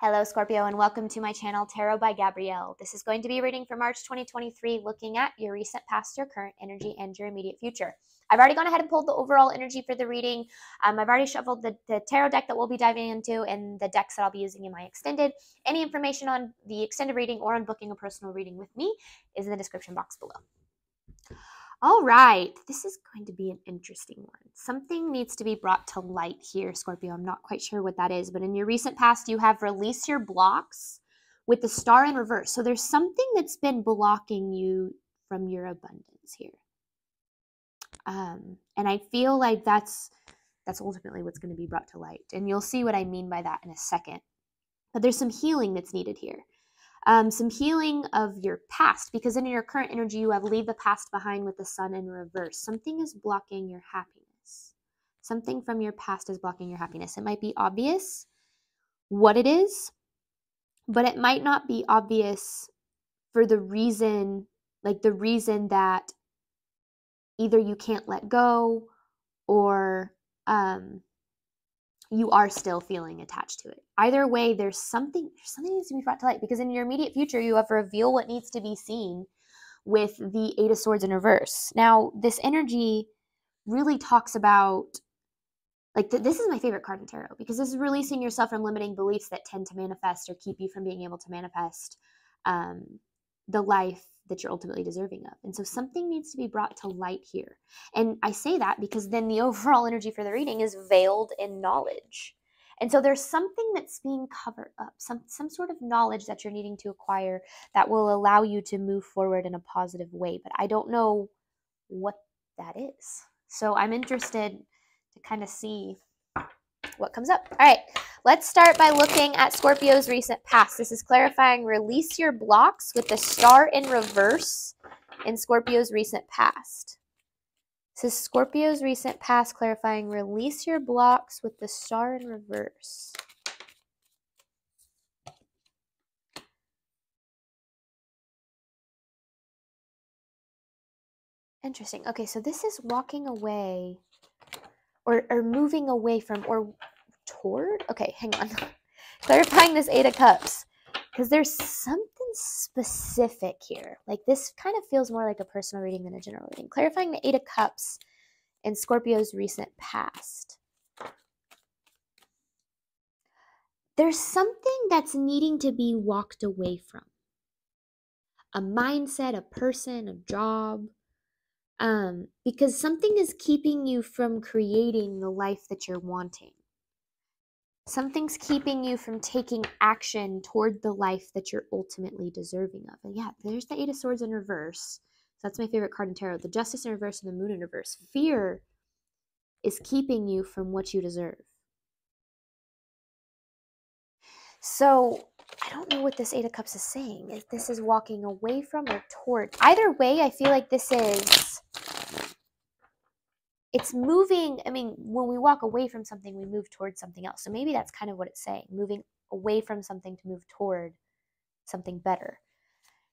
Hello, Scorpio, and welcome to my channel, Tarot by Gabrielle. This is going to be a reading for March 2023, looking at your recent past, your current energy, and your immediate future. I've already gone ahead and pulled the overall energy for the reading. I've already shuffled the tarot deck that we'll be diving into and the decks that I'll be using in my extended. Any information on the extended reading or on booking a personal reading with me is in the description box below. All right, this is going to be an interesting one. Something needs to be brought to light here, Scorpio. I'm not quite sure what that is, but in your recent past, you have released your blocks with the star in reverse. So there's something that's been blocking you from your abundance here. And I feel like that's ultimately what's going to be brought to light. And you'll see what I mean by that in a second. But there's some healing that's needed here. Some healing of your past, because in your current energy, you have leave the past behind with the sun in reverse. Something is blocking your happiness. Something from your past is blocking your happiness. It might be obvious what it is, but it might not be obvious for the reason that either you can't let go or you are still feeling attached to it. Either way, there's something needs to be brought to light, because in your immediate future, you have to reveal what needs to be seen with the Eight of Swords in reverse. Now, this energy really talks about, this is my favorite card in tarot, because this is releasing yourself from limiting beliefs that tend to manifest or keep you from being able to manifest the life that you're ultimately deserving of. And so something needs to be brought to light here. And I say that because then the overall energy for the reading is veiled in knowledge. And so there's something that's being covered up, some sort of knowledge that you're needing to acquire that will allow you to move forward in a positive way. But I don't know what that is. So I'm interested to kind of see what comes up. All right, let's start by looking at Scorpio's recent past. This is clarifying release your blocks with the star in reverse in Scorpio's recent past. This is Scorpio's recent past, clarifying release your blocks with the star in reverse. Interesting. Okay, so this is walking away or moving away from or toward. Okay, hang on. Clarifying this Eight of Cups, because there's something specific here. Like, this kind of feels more like a personal reading than a general reading. Clarifying the Eight of Cups in Scorpio's recent past. There's something that's needing to be walked away from. A mindset, a person, a job. Because something is keeping you from creating the life that you're wanting. Something's keeping you from taking action toward the life that you're ultimately deserving of. And yeah, there's the Eight of Swords in reverse. So that's my favorite card in tarot. The Justice in reverse and the Moon in reverse. Fear is keeping you from what you deserve. So I don't know what this Eight of Cups is saying. If this is walking away from or toward. Either way, I feel like this is... It's moving. I mean, when we walk away from something, we move towards something else. So maybe that's kind of what it's saying. Moving away from something to move toward something better.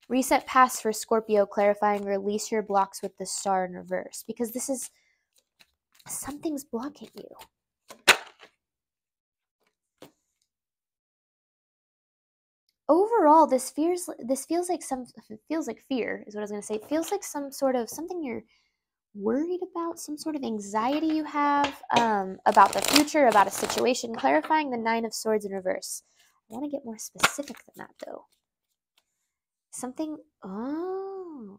Reset past for Scorpio, clarifying release your blocks with the star in reverse. Because this is... something's blocking you. Overall, this feels like fear is what I was going to say. It feels like some sort of something you're worried about, some sort of anxiety you have about the future, about a situation. Clarifying the Nine of Swords in reverse. I want to get more specific than that, though. Something... Oh.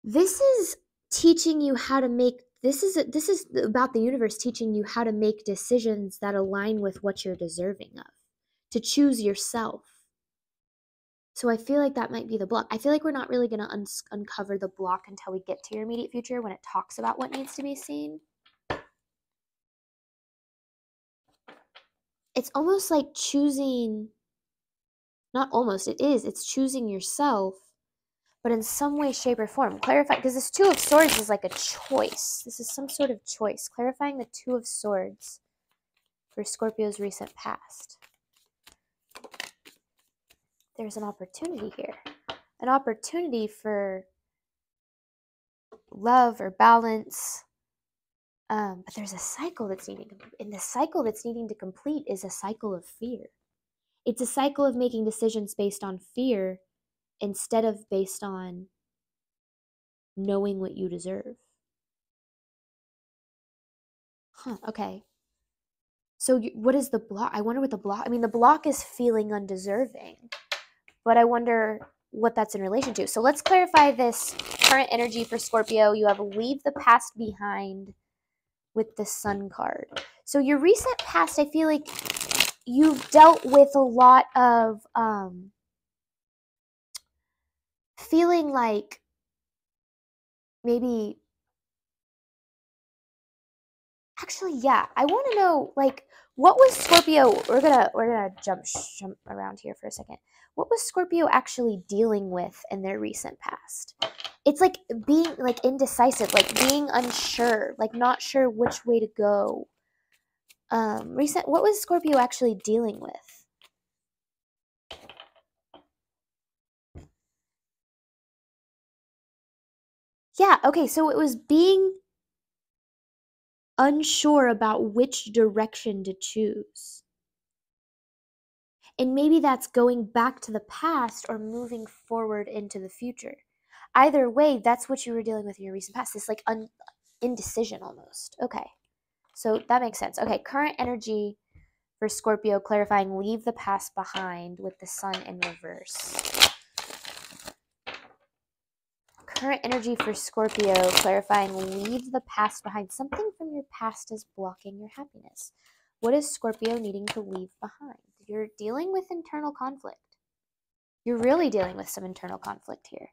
This is teaching you how to make... This is about the universe teaching you how to make decisions that align with what you're deserving of. To choose yourself. So I feel like that might be the block. I feel like we're not really going to uncover the block until we get to your immediate future when it talks about what needs to be seen. It's almost like choosing, not almost, it is. It's choosing yourself, but in some way, shape, or form. Clarify, because this Two of Swords is like a choice. This is some sort of choice. Clarifying the Two of Swords for Scorpio's recent past. There's an opportunity here. An opportunity for love or balance, But there's a cycle that's needing to, and the cycle that's needing to complete is a cycle of fear. It's a cycle of making decisions based on fear instead of based on knowing what you deserve. Okay. So what is the block? I wonder what the block, I mean, the block is feeling undeserving, but I wonder what that's in relation to. So let's clarify this current energy for Scorpio. You have leave the past behind with the Sun card. So your recent past, I feel like you've dealt with a lot of feeling like maybe, actually, yeah, I want to know, like, what was Scorpio, we're gonna jump around here for a second. What was Scorpio actually dealing with in their recent past? It's like being like indecisive, like being unsure, like not sure which way to go. What was Scorpio actually dealing with? Yeah, okay, so it was being unsure about which direction to choose. And maybe that's going back to the past or moving forward into the future. Either way, that's what you were dealing with in your recent past. This like indecision almost. Okay. So that makes sense. Okay, current energy for Scorpio, clarifying leave the past behind with the Sun in reverse. Current energy for Scorpio, clarifying leave the past behind. Something from your past is blocking your happiness. What is Scorpio needing to leave behind? You're dealing with internal conflict. You're really dealing with some internal conflict here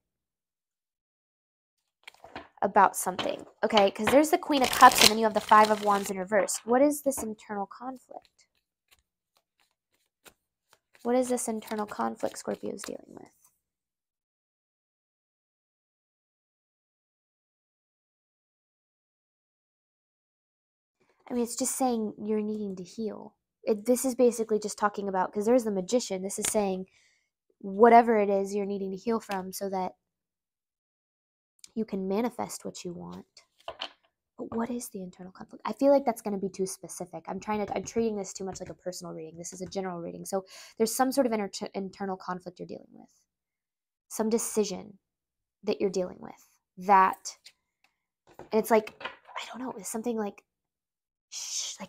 about something, okay? Because there's the Queen of Cups and then you have the Five of Wands in reverse. What is this internal conflict? What is this internal conflict Scorpio is dealing with? I mean, it's just saying you're needing to heal. This is basically just talking about, because there's the Magician. This is saying whatever it is you're needing to heal from so that you can manifest what you want. But what is the internal conflict? I feel like that's going to be too specific. I'm treating this too much like a personal reading. This is a general reading. So there's some sort of internal conflict you're dealing with. Some decision that you're dealing with. That, and it's like, I don't know, it's something like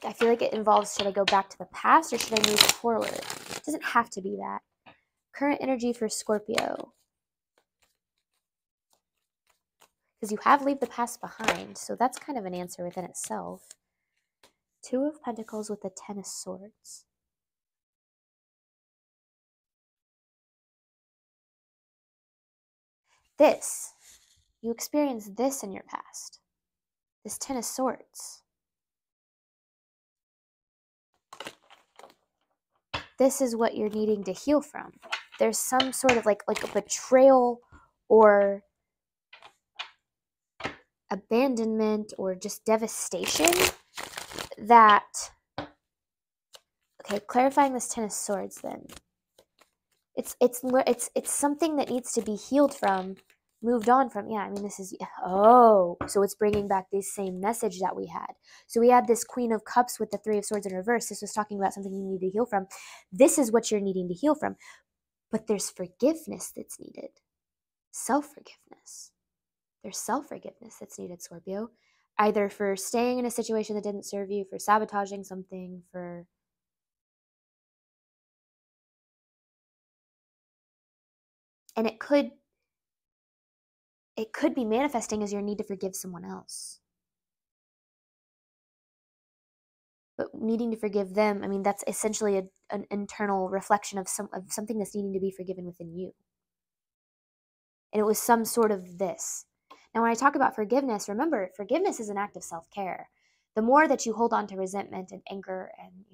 I feel like it involves, should I go back to the past or should I move forward? It doesn't have to be that. Current energy for Scorpio. Because you have leave the past behind, so that's kind of an answer within itself. Two of Pentacles with the Ten of Swords. This, you experienced this in your past. This Ten of Swords. This is what you're needing to heal from. There's some sort of like a betrayal or abandonment or just devastation that, okay, clarifying this Ten of Swords then. It's something that needs to be healed from, moved on from. Yeah, I mean, this is, oh, so it's bringing back this same message that we had. So we had this Queen of Cups with the Three of Swords in reverse. This was talking about something you need to heal from. This is what you're needing to heal from. But there's forgiveness that's needed. Self-forgiveness. There's self-forgiveness that's needed, Scorpio. Either for staying in a situation that didn't serve you, for sabotaging something, for... And it could be manifesting as your need to forgive someone else. But needing to forgive them, I mean, that's essentially an internal reflection of something that's needing to be forgiven within you. And it was some sort of this. Now, when I talk about forgiveness, remember, forgiveness is an act of self-care. The more that you hold on to resentment and anger and,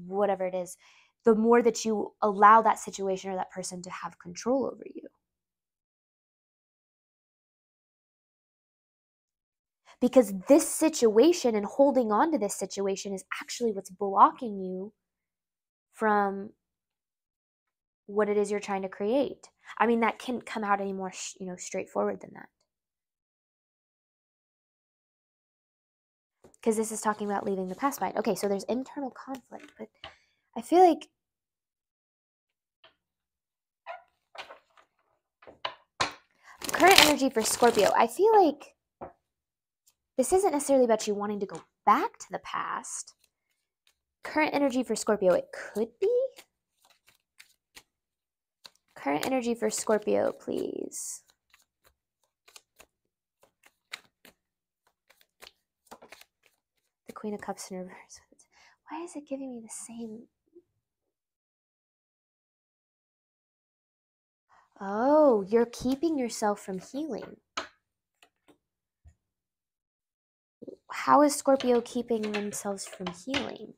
whatever it is, the more that you allow that situation or that person to have control over you. Because this situation and holding on to this situation is actually what's blocking you from what it is you're trying to create. I mean, that can't come out any more, straightforward than that. because this is talking about leaving the past behind. Okay, so there's internal conflict, but I feel like current energy for Scorpio, I feel like this isn't necessarily about you wanting to go back to the past. Current energy for Scorpio, it could be. Current energy for Scorpio, please. The Queen of Cups in reverse. Why is it giving me the same? Oh, you're keeping yourself from healing. How is Scorpio keeping themselves from healing?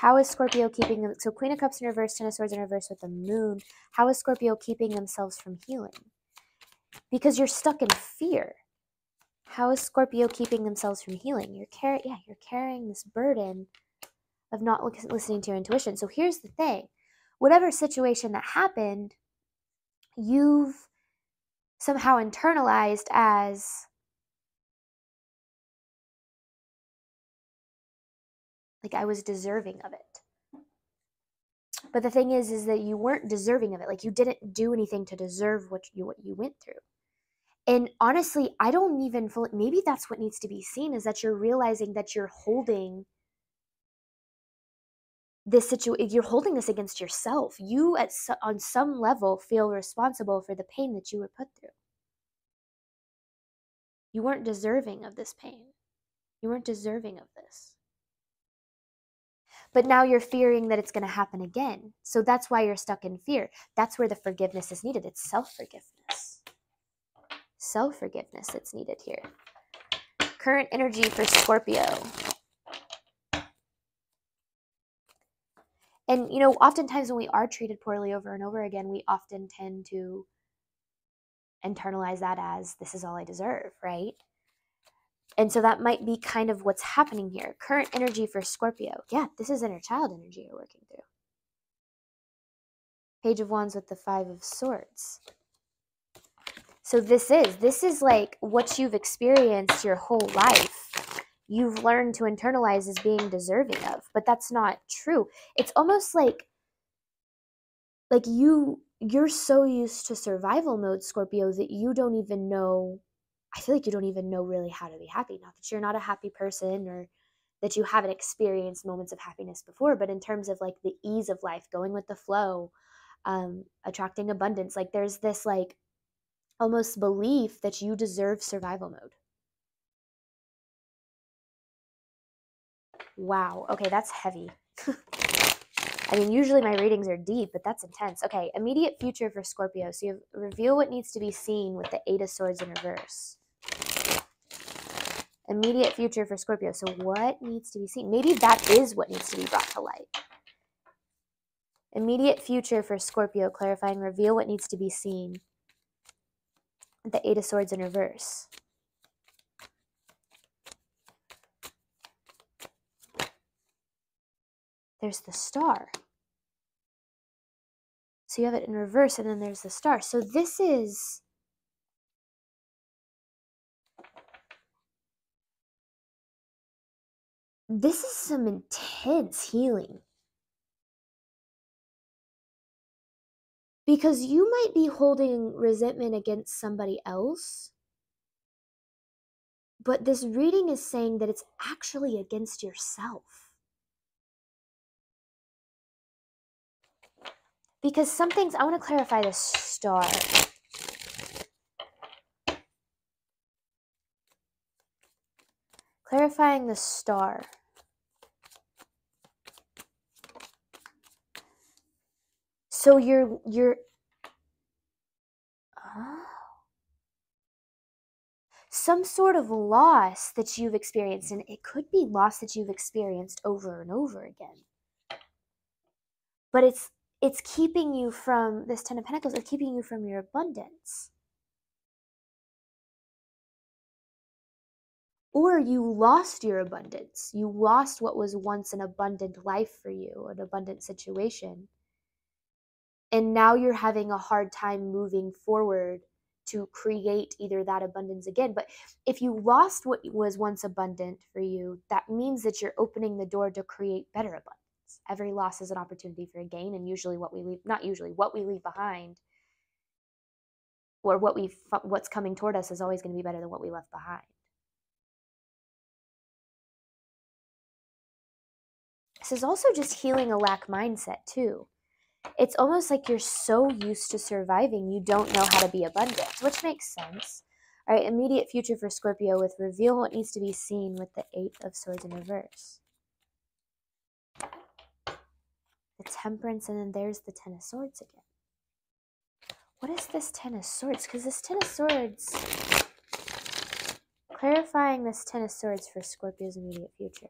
How is Scorpio keeping them? So Queen of Cups in reverse, Ten of Swords in reverse with the Moon. How is Scorpio keeping themselves from healing? Because you're stuck in fear. How is Scorpio keeping themselves from healing? You're carrying this burden of not listening to your intuition. So here's the thing. Whatever situation that happened, you've somehow internalized as like I was deserving of it. But the thing is that you weren't deserving of it. Like you didn't do anything to deserve what you went through. And honestly, I don't even fully, maybe that's what needs to be seen, is that you're realizing that you're holding this situation, you're holding this against yourself. You on some level feel responsible for the pain that you were put through. You weren't deserving of this pain. You weren't deserving of this. But now you're fearing that it's going to happen again. So that's why you're stuck in fear. That's where the forgiveness is needed. It's self-forgiveness. Self-forgiveness that's needed here. Current energy for Scorpio. And, you know, oftentimes when we are treated poorly over and over again, we often tend to internalize that as, this is all I deserve, right? And so that might be kind of what's happening here. Current energy for Scorpio. Yeah, this is inner child energy you're working through. Page of Wands with the Five of Swords. So this is like what you've experienced your whole life. You've learned to internalize as being deserving of, but that's not true. It's almost like you're so used to survival mode, Scorpio, that you don't even know, I feel like you don't even know really how to be happy. Not that you're not a happy person or that you haven't experienced moments of happiness before, but in terms of like the ease of life, going with the flow, attracting abundance, like there's this like almost belief that you deserve survival mode. Wow. Okay, that's heavy. I mean, usually my readings are deep, but that's intense. Okay, immediate future for Scorpio. So you reveal what needs to be seen with the Eight of Swords in reverse. Immediate future for Scorpio. So what needs to be seen? Maybe that is what needs to be brought to light. Immediate future for Scorpio, clarifying, reveal what needs to be seen. The Eight of Swords in reverse. There's the Star. So you have it in reverse, and then there's the Star. So this is some intense healing. Because you might be holding resentment against somebody else, but this reading is saying that it's actually against yourself. Because some things, I want to clarify the Star. Clarifying the Star. So you're some sort of loss that you've experienced, and it could be loss that you've experienced over and over again. But it's keeping you from, this Ten of Pentacles, it's keeping you from your abundance. Or you lost your abundance. You lost what was once an abundant life for you, an abundant situation. And now you're having a hard time moving forward to create either that abundance again. But if you lost what was once abundant for you, that means that you're opening the door to create better abundance. Every loss is an opportunity for a gain, and usually what we leave, not usually, what we leave behind, or what's coming toward us, is always going to be better than what we left behind. This is also just healing a lack mindset too. It's almost like you're so used to surviving, you don't know how to be abundant, which makes sense. All right, immediate future for Scorpio with reveal what needs to be seen with the 8 of Swords in reverse. The Temperance, and then there's the 10 of Swords again. What is this 10 of Swords? Because this 10 of Swords, clarifying this 10 of Swords for Scorpio's immediate future.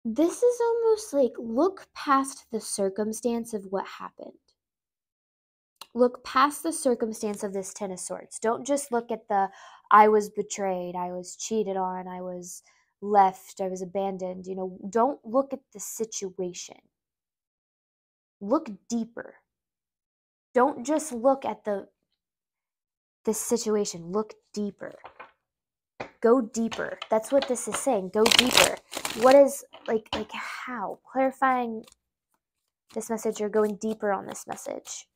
This is almost like look past the circumstance of what happened. Look past the circumstance of this 10 of Swords. Don't just look at the, I was betrayed, I was cheated on, I was left, I was abandoned. You know, don't look at the situation. Look deeper. Don't just look at the situation. Look deeper. Go deeper. That's what this is saying. Go deeper. What is, like how? Clarifying this message or going deeper on this message.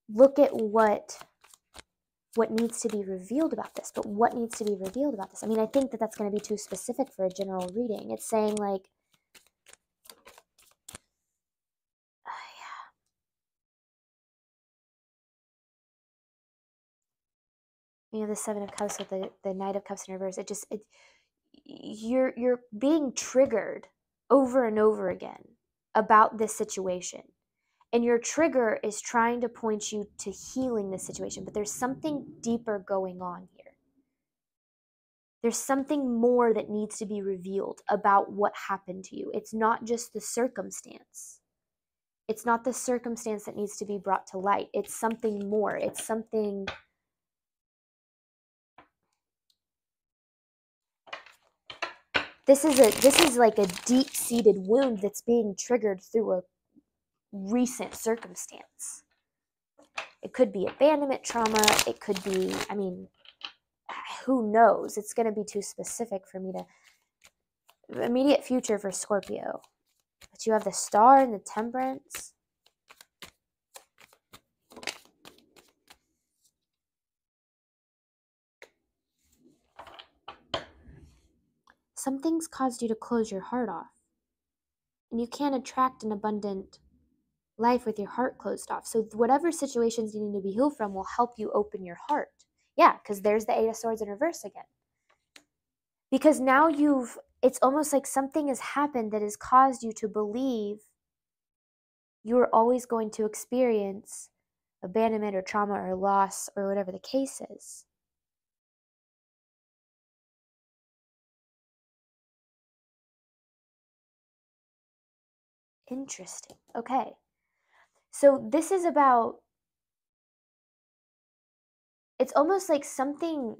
Look at what needs to be revealed about this. But what needs to be revealed about this? I mean, I think that that's going to be too specific for a general reading. It's saying like, you know, the 7 of Cups with the Knight of Cups in reverse. You're being triggered over and over again about this situation. And your trigger is trying to point you to healing this situation. But there's something deeper going on here. There's something more that needs to be revealed about what happened to you. It's not just the circumstance. It's not the circumstance that needs to be brought to light. It's something more. It's something... This is like a deep-seated wound that's being triggered through a recent circumstance. It could be abandonment trauma. It could be, I mean, who knows? It's going to be too specific for me to... Immediate future for Scorpio. But you have the Star and the Temperance. Something's caused you to close your heart off. And you can't attract an abundant life with your heart closed off. So whatever situations you need to be healed from will help you open your heart. Yeah, because there's the 8 of Swords in reverse again. Because now it's almost like something has happened that has caused you to believe you're always going to experience abandonment or trauma or loss or whatever the case is. Interesting. Okay. So this is about, it's almost like something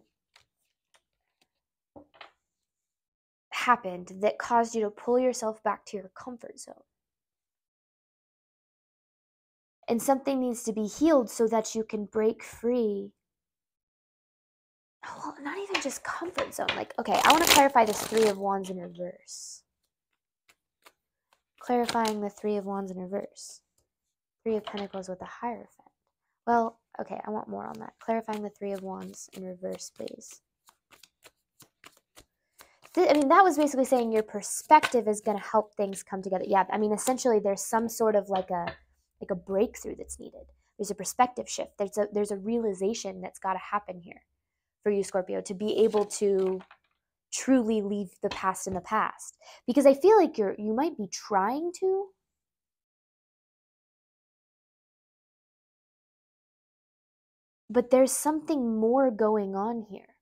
happened that caused you to pull yourself back to your comfort zone. And something needs to be healed so that you can break free. Well, not even just comfort zone. Like, okay, I want to clarify this 3 of Wands in reverse. Clarifying the 3 of Wands in reverse. 3 of Pentacles with the Hierophant. Well, okay, I want more on that. Clarifying the 3 of Wands in reverse, please. I mean, that was basically saying your perspective is going to help things come together. Yeah, I mean, essentially there's some sort of like a breakthrough that's needed. There's a perspective shift. There's a realization that's got to happen here for you, Scorpio, to be able to truly leave the past in the past. Because I feel like you might be trying to, but there's something more going on here.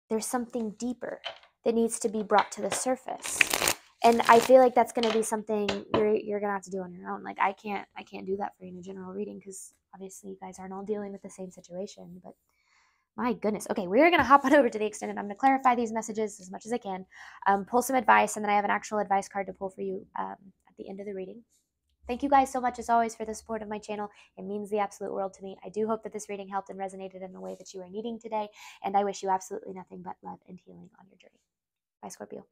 There's something deeper. that needs to be brought to the surface. And I feel like that's going to be something you're going to have to do on your own. Like I can't do that for you in a general reading because obviously you guys aren't all dealing with the same situation, but my goodness. Okay, we're going to hop on over to the extended. I'm going to clarify these messages as much as I can, pull some advice, and then I have an actual advice card to pull for you at the end of the reading. Thank you guys so much, as always, for the support of my channel. It means the absolute world to me. I do hope that this reading helped and resonated in the way that you are needing today, and I wish you absolutely nothing but love and healing on your journey. Bye, Scorpio.